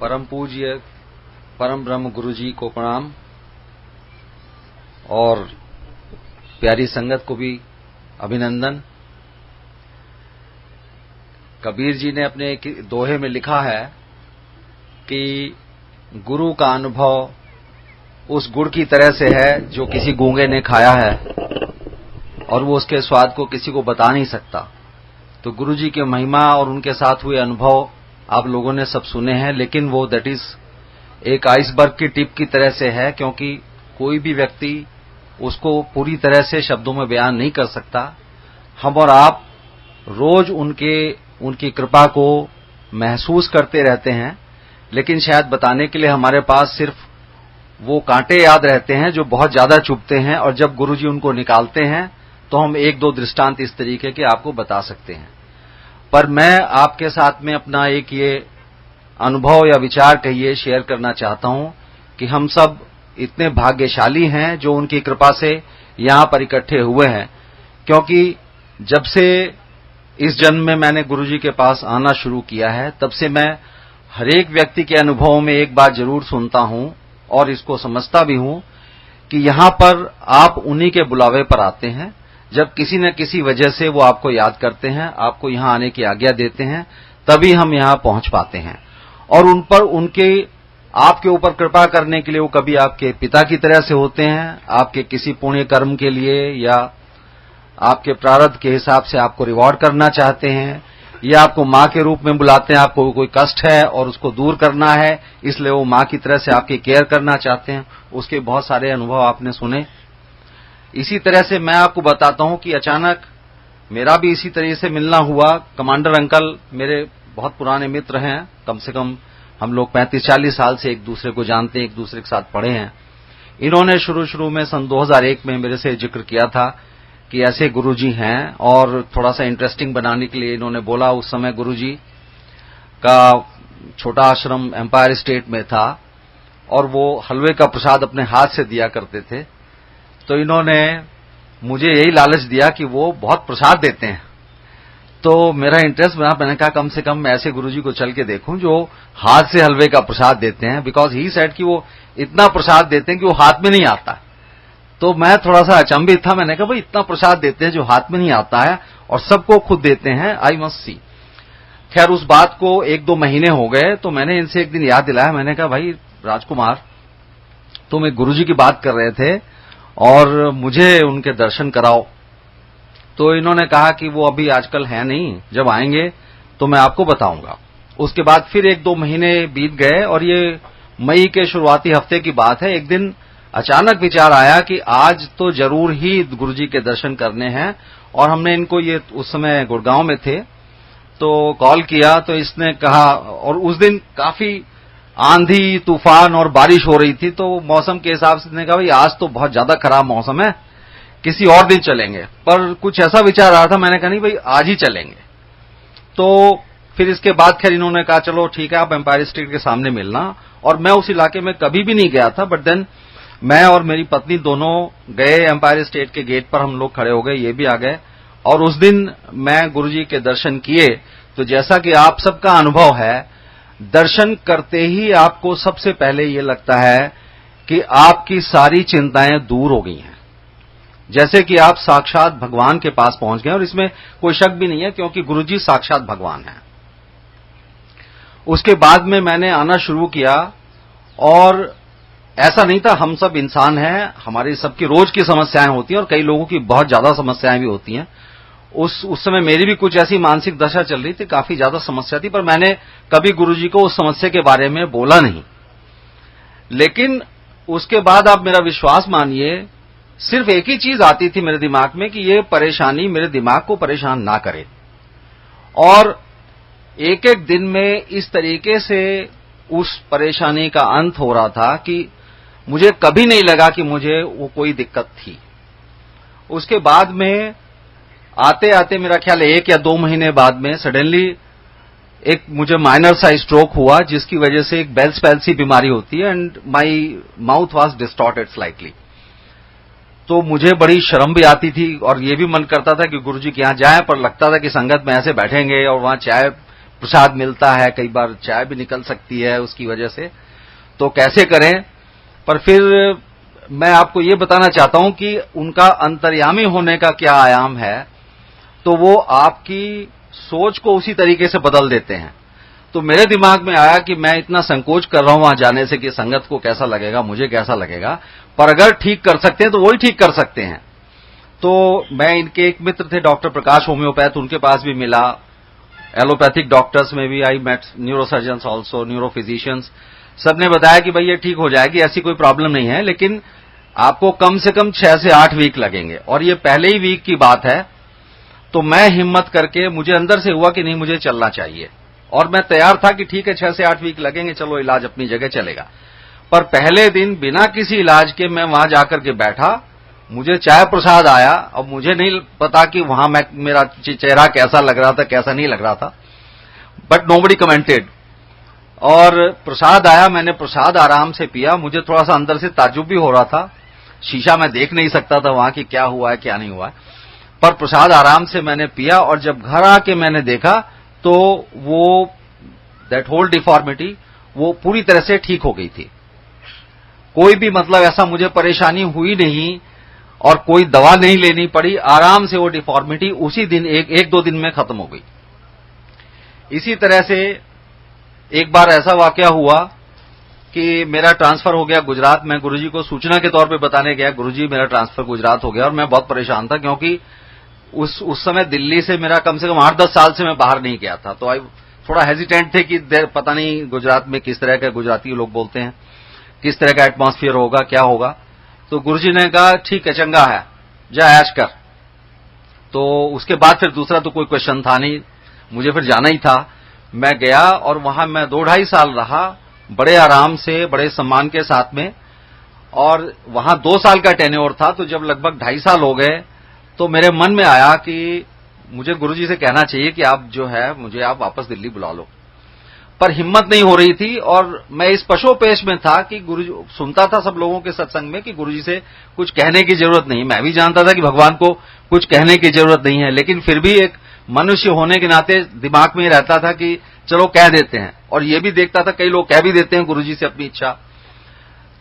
परम पूज्य परम ब्रह्म गुरु जी को प्रणाम और प्यारी संगत को भी अभिनंदन। कबीर जी ने अपने एक दोहे में लिखा है कि गुरु का अनुभव उस गुड़ की तरह से है जो किसी गूंगे ने खाया है और वो उसके स्वाद को किसी को बता नहीं सकता। तो गुरु जी की महिमा और उनके साथ हुए अनुभव आप लोगों ने सब सुने हैं, लेकिन वो दैट इज एक आइसबर्ग की टिप की तरह से है, क्योंकि कोई भी व्यक्ति उसको पूरी तरह से शब्दों में बयान नहीं कर सकता। हम और आप रोज उनकी कृपा को महसूस करते रहते हैं, लेकिन शायद बताने के लिए हमारे पास सिर्फ वो कांटे याद रहते हैं जो बहुत ज्यादा चुभते हैं, और जब गुरुजी उनको निकालते हैं तो हम एक दो दृष्टांत इस तरीके के आपको बता सकते हैं। पर मैं आपके साथ में अपना एक ये अनुभव या विचार कहिए शेयर करना चाहता हूं कि हम सब इतने भाग्यशाली हैं जो उनकी कृपा से यहां पर इकट्ठे हुए हैं, क्योंकि जब से इस जन्म में मैंने गुरुजी के पास आना शुरू किया है तब से मैं हर एक व्यक्ति के अनुभवों में एक बात जरूर सुनता हूं और इसको समझता भी हूं कि यहां पर आप उन्हीं के बुलावे पर आते हैं। जब किसी न किसी वजह से वो आपको याद करते हैं, आपको यहां आने की आज्ञा देते हैं, तभी हम यहां पहुंच पाते हैं। और उन पर उनके आपके ऊपर कृपा करने के लिए वो कभी आपके पिता की तरह से होते हैं, आपके किसी पुण्य कर्म के लिए या आपके प्रारब्ध के हिसाब से आपको रिवॉर्ड करना चाहते हैं, या आपको मां के रूप में बुलाते हैं। आपको कोई कष्ट है और उसको दूर करना है, इसलिए वो मां की तरह से आपकी केयर करना चाहते हैं। उसके बहुत सारे अनुभव आपने सुने। इसी तरह से मैं आपको बताता हूं कि अचानक मेरा भी इसी तरह से मिलना हुआ। कमांडर अंकल मेरे बहुत पुराने मित्र हैं, कम से कम हम लोग 35-40 साल से एक दूसरे को जानते हैं, एक दूसरे के साथ पढ़े हैं। इन्होंने शुरू में सन 2001 में मेरे से जिक्र किया था कि ऐसे गुरुजी हैं, और थोड़ा सा इंटरेस्टिंग बनाने के लिए इन्होंने बोला। उस समय गुरुजी का छोटा आश्रम एम्पायर स्टेट में था और वो हलवे का प्रसाद अपने हाथ से दिया करते थे। तो इन्होंने मुझे यही लालच दिया कि वो बहुत प्रसाद देते हैं। तो मेरा इंटरेस्ट बना, मैंने कहा कम से कम मैं ऐसे गुरुजी को चल के देखूं जो हाथ से हलवे का प्रसाद देते हैं, बिकॉज ही सेड कि वो इतना प्रसाद देते हैं कि वो हाथ में नहीं आता। तो मैं थोड़ा सा अचंभित था। मैंने कहा भाई इतना प्रसाद देते हैं जो हाथ में नहीं आता है और सबको खुद देते हैं, आई मस्ट सी। खैर उस बात को 1-2 महीने हो गए तो मैंने इनसे एक दिन याद दिलाया। मैंने कहा भाई राजकुमार, तुम एक गुरुजी की बात कर रहे थे और मुझे उनके दर्शन कराओ। तो इन्होंने कहा कि वो अभी आजकल है नहीं, जब आएंगे तो मैं आपको बताऊंगा। उसके बाद फिर 1-2 महीने बीत गए और ये मई के शुरुआती हफ्ते की बात है। एक दिन अचानक विचार आया कि आज तो जरूर ही गुरुजी के दर्शन करने हैं, और हमने इनको, ये उस समय गुड़गांव में थे, तो कॉल किया। तो इसने कहा, और उस दिन काफी आंधी तूफान और बारिश हो रही थी, तो मौसम के हिसाब से इसने कहा भाई आज तो बहुत ज्यादा खराब मौसम है, किसी और दिन चलेंगे। पर कुछ ऐसा विचार आ रहा था, मैंने कहा नहीं भाई आज ही चलेंगे। तो फिर इसके बाद खैर इन्होंने कहा चलो ठीक है, आप एम्पायर स्टेट के सामने मिलना। और मैं उस इलाके में कभी भी नहीं गया था, बट देन मैं और मेरी पत्नी दोनों गए एम्पायर स्टेट के गेट पर। हम लोग खड़े हो गए, ये भी आ गए, और उस दिन मैं गुरुजी के दर्शन किए। तो जैसा कि आप सबका अनुभव है, दर्शन करते ही आपको सबसे पहले ये लगता है कि आपकी सारी चिंताएं दूर हो गई हैं, जैसे कि आप साक्षात भगवान के पास पहुंच गए। और इसमें कोई शक भी नहीं है, क्योंकि गुरुजी साक्षात भगवान हैं। उसके बाद में मैंने आना शुरू किया, और ऐसा नहीं था, हम सब इंसान हैं, हमारी सबकी रोज की समस्याएं होती हैं और कई लोगों की बहुत ज्यादा समस्याएं भी होती हैं। उस समय मेरी भी कुछ ऐसी मानसिक दशा चल रही थी, काफी ज्यादा समस्या थी, पर मैंने कभी गुरुजी को उस समस्या के बारे में बोला नहीं। लेकिन उसके बाद आप मेरा विश्वास मानिए, सिर्फ एक ही चीज आती थी मेरे दिमाग में कि ये परेशानी मेरे दिमाग को परेशान ना करे। और एक एक दिन में इस तरीके से उस परेशानी का अंत हो रहा था कि मुझे कभी नहीं लगा कि मुझे वो कोई दिक्कत थी। उसके बाद में आते आते मेरा ख्याल 1 या 2 महीने बाद में सडनली एक मुझे माइनर सा स्ट्रोक हुआ, जिसकी वजह से एक बेल्स पैल्सी बीमारी होती है, and my mouth was distorted slightly. तो मुझे बड़ी शर्म भी आती थी और ये भी मन करता था कि गुरुजी के यहां जाएं, पर लगता था कि संगत में ऐसे बैठेंगे और वहां चाय प्रसाद मिलता है, कई बार चाय भी निकल सकती है उसकी वजह से, तो कैसे करें। पर फिर मैं आपको ये बताना चाहता हूं कि उनका अंतर्यामी होने का क्या आयाम है, तो वो आपकी सोच को उसी तरीके से बदल देते हैं। तो मेरे दिमाग में आया कि मैं इतना संकोच कर रहा हूं वहां जाने से कि संगत को कैसा लगेगा, मुझे कैसा लगेगा, पर अगर ठीक कर सकते हैं तो वही ठीक कर सकते हैं। तो मैं इनके एक मित्र थे डॉक्टर प्रकाश होम्योपैथ, उनके पास भी मिला। एलोपैथिक डॉक्टर्स में भी आई मेट न्यूरोसर्जन्स ऑल्सो, न्यूरोफिजिशियंस, सबने बताया कि भाई ये ठीक हो जाएगी, ऐसी कोई प्रॉब्लम नहीं है, लेकिन आपको कम से कम 6 से 8 वीक लगेंगे। और ये पहले ही वीक की बात है। तो मैं हिम्मत करके, मुझे अंदर से हुआ कि नहीं मुझे चलना चाहिए, और मैं तैयार था कि ठीक है 6 से 8 वीक लगेंगे, चलो इलाज अपनी जगह चलेगा। पर पहले दिन बिना किसी इलाज के मैं वहां जाकर के बैठा, मुझे चाय प्रसाद आया। अब मुझे नहीं पता कि वहां मेरा चेहरा कैसा लग रहा था, कैसा नहीं लग रहा था, बट नोबडी कमेंटेड। और प्रसाद आया, मैंने प्रसाद आराम से पिया। मुझे थोड़ा सा अंदर से ताज्जुब भी हो रहा था, शीशा में देख नहीं सकता था वहां कि क्या हुआ है क्या नहीं हुआ है, पर प्रसाद आराम से मैंने पिया। और जब घर आके मैंने देखा तो वो दैट होल डिफॉर्मिटी वो पूरी तरह से ठीक हो गई थी। कोई भी मतलब ऐसा मुझे परेशानी हुई नहीं और कोई दवा नहीं लेनी पड़ी, आराम से वो डिफॉर्मिटी उसी दिन एक दो दिन में खत्म हो गई। इसी तरह से एक बार ऐसा वाकया हुआ कि मेरा ट्रांसफर हो गया गुजरात। मैं गुरुजी को सूचना के तौर पे बताने गया, गुरुजी मेरा ट्रांसफर गुजरात हो गया, और मैं बहुत परेशान था क्योंकि उस समय दिल्ली से मेरा कम से कम 8-10 साल से मैं बाहर नहीं गया था। तो थोड़ा हेजिटेंट थे कि पता नहीं गुजरात में किस तरह का, गुजराती लोग बोलते हैं, किस तरह का एटमॉस्फेयर होगा, क्या होगा। तो गुरुजी ने कहा ठीक है, चंगा है, जा ऐश कर। तो उसके बाद फिर दूसरा तो कोई क्वेश्चन था नहीं, मुझे फिर जाना ही था। मैं गया और वहां मैं 2-2.5 साल रहा, बड़े आराम से, बड़े सम्मान के साथ में। और वहां 2 साल का टेन्योर था, तो जब लगभग 2.5 साल हो गए तो मेरे मन में आया कि मुझे गुरुजी से कहना चाहिए कि आप जो है मुझे आप वापस दिल्ली बुला लो, पर हिम्मत नहीं हो रही थी। और मैं इस पशोपेश में था कि गुरुजी, सुनता था सब लोगों के सत्संग में कि गुरुजी से कुछ कहने की जरूरत नहीं, मैं भी जानता था कि भगवान को कुछ कहने की जरूरत नहीं है, लेकिन फिर भी एक मनुष्य होने के नाते दिमाग में रहता था कि चलो कह देते हैं। और ये भी देखता था कई लोग कह भी देते हैं गुरुजी से अपनी इच्छा।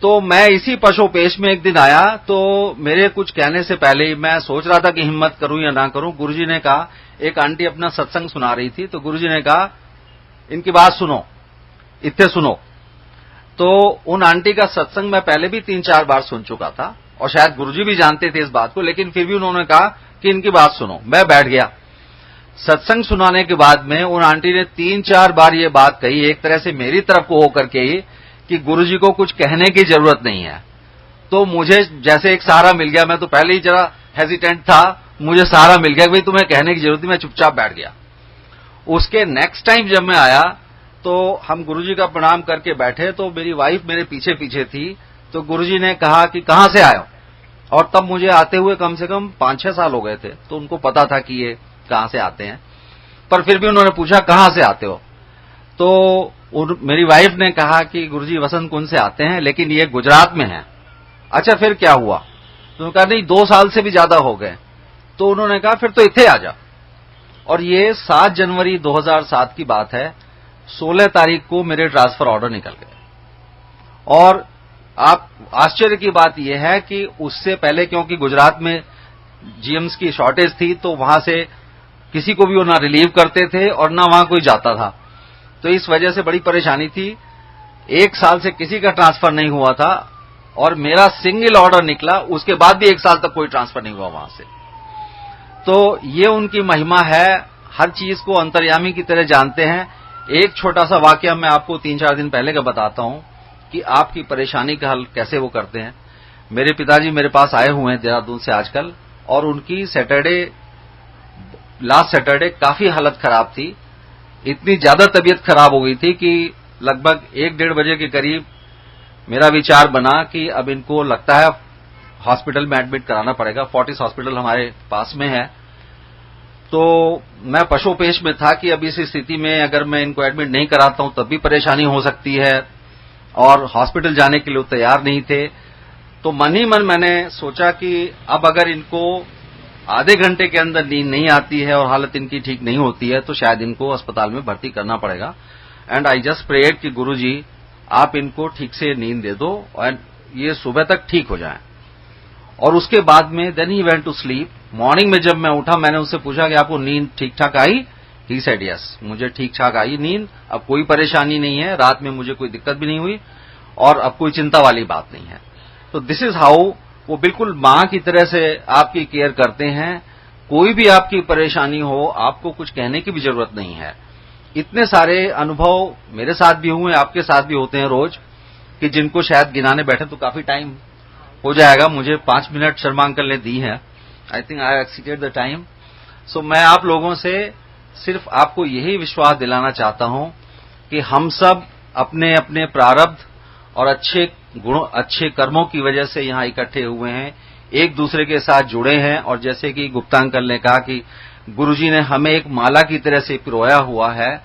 तो मैं इसी पशोपेश में एक दिन आया, तो मेरे कुछ कहने से पहले ही मैं सोच रहा था कि हिम्मत करूं या ना करूं। गुरुजी ने कहा, एक आंटी अपना सत्संग सुना रही थी, तो गुरुजी ने कहा इनकी बात सुनो, इतने सुनो। तो उन आंटी का सत्संग मैं पहले भी 3-4 बार सुन चुका था और शायद गुरुजी भी जानते थे इस बात को, लेकिन फिर भी उन्होंने कहा कि इनकी बात सुनो। मैं बैठ गया। सत्संग सुनाने के बाद में उन आंटी ने 3-4 बार ये बात कही, एक तरह से मेरी तरफ को होकर के ही, कि गुरुजी को कुछ कहने की जरूरत नहीं है। तो मुझे जैसे एक सहारा मिल गया। मैं तो पहले ही जरा हेजिटेंट था, मुझे सहारा मिल गया कि भाई तुम्हें कहने की जरूरत नहीं। मैं चुपचाप बैठ गया। उसके नेक्स्ट टाइम जब मैं आया तो हम गुरुजी का प्रणाम करके बैठे, तो मेरी वाइफ मेरे पीछे पीछे थी। तो गुरुजी ने कहा कि कहां से आए हो, और तब मुझे आते हुए कम से कम 5-6 साल हो गए थे, तो उनको पता था कि ये कहां से आते हैं, पर फिर भी उन्होंने पूछा कहां से आते हो। तो मेरी वाइफ ने कहा कि गुरुजी वसंत कुंज से आते हैं, लेकिन ये गुजरात में है। अच्छा फिर क्या हुआ? तो उन्होंने कहा नहीं 2 साल से भी ज्यादा हो गए। तो उन्होंने कहा फिर तो इत्थे आ जा। और ये 7 जनवरी 2007 की बात है। 16 तारीख को मेरे ट्रांसफर ऑर्डर निकल गए। और आप आश्चर्य की बात यह है कि उससे पहले, क्योंकि गुजरात में जीएम्स की शॉर्टेज थी, तो वहां से किसी को भी वो ना रिलीव करते थे और ना वहां कोई जाता था, तो इस वजह से बड़ी परेशानी थी। 1 साल से किसी का ट्रांसफर नहीं हुआ था और मेरा सिंगल ऑर्डर निकला, उसके बाद भी 1 साल तक कोई ट्रांसफर नहीं हुआ वहां से। तो ये उनकी महिमा है, हर चीज को अंतर्यामी की तरह जानते हैं। एक छोटा सा वाकया मैं आपको 3-4 दिन पहले का बताता हूं कि आपकी परेशानी का हल कैसे वो करते हैं। मेरे पिताजी मेरे पास आए हुए हैं देहरादून से आजकल, और उनकी लास्ट सैटरडे काफी हालत खराब थी। इतनी ज्यादा तबीयत खराब हो गई थी कि लगभग 1-1:30 बजे के करीब मेरा विचार बना कि अब इनको लगता है हॉस्पिटल में एडमिट कराना पड़ेगा। फोर्टिस हॉस्पिटल हमारे पास में है। तो मैं पशोपेश में था कि अब इस स्थिति में अगर मैं इनको एडमिट नहीं कराता हूं तब भी परेशानी हो सकती है, और हॉस्पिटल जाने के लिए तैयार नहीं थे। तो मन ही मन मैंने सोचा कि अब अगर इनको आधे घंटे के अंदर नींद नहीं आती है और हालत इनकी ठीक नहीं होती है तो शायद इनको अस्पताल में भर्ती करना पड़ेगा। एंड आई जस्ट प्रेड कि गुरुजी आप इनको ठीक से नींद दे दो और ये सुबह तक ठीक हो जाएं। और उसके बाद में then he went to sleep. Morning में जब मैं उठा मैंने उससे पूछा कि आपको नींद ठीक ठाक आई? ही सेड यस, मुझे ठीक ठाक आई नींद, अब कोई परेशानी नहीं है, रात में मुझे कोई दिक्कत भी नहीं हुई और अब कोई चिंता वाली बात नहीं है। तो दिस इज हाउ वो बिल्कुल मां की तरह से आपकी केयर करते हैं। कोई भी आपकी परेशानी हो आपको कुछ कहने की भी जरूरत नहीं है। इतने सारे अनुभव मेरे साथ भी हुए, आपके साथ भी होते हैं रोज, कि जिनको शायद गिनाने बैठे तो काफी टाइम हो जाएगा। मुझे 5 मिनट शर्मा अंकल ने दी है। I think I exceeded the time. So मैं आप लोगों से सिर्फ आपको यही विश्वास दिलाना चाहता हूं कि हम सब अपने अपने प्रारब्ध और अच्छे गुणों, अच्छे कर्मों की वजह से यहां इकट्ठे हुए हैं, एक दूसरे के साथ जुड़े हैं। और जैसे कि गुप्ता अंकल ने कहा कि गुरुजी ने हमें एक माला की तरह से पिरोया हुआ है,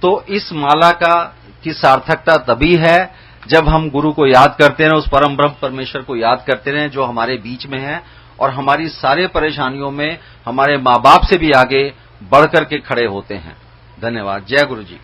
तो इस माला की सार्थकता तभी है जब हम गुरु को याद करते रहें, उस परम ब्रह्म परमेश्वर को याद करते रहें जो हमारे बीच में है और हमारी सारे परेशानियों में हमारे माँ बाप से भी आगे बढ़कर के खड़े होते हैं। धन्यवाद। जय गुरु जी।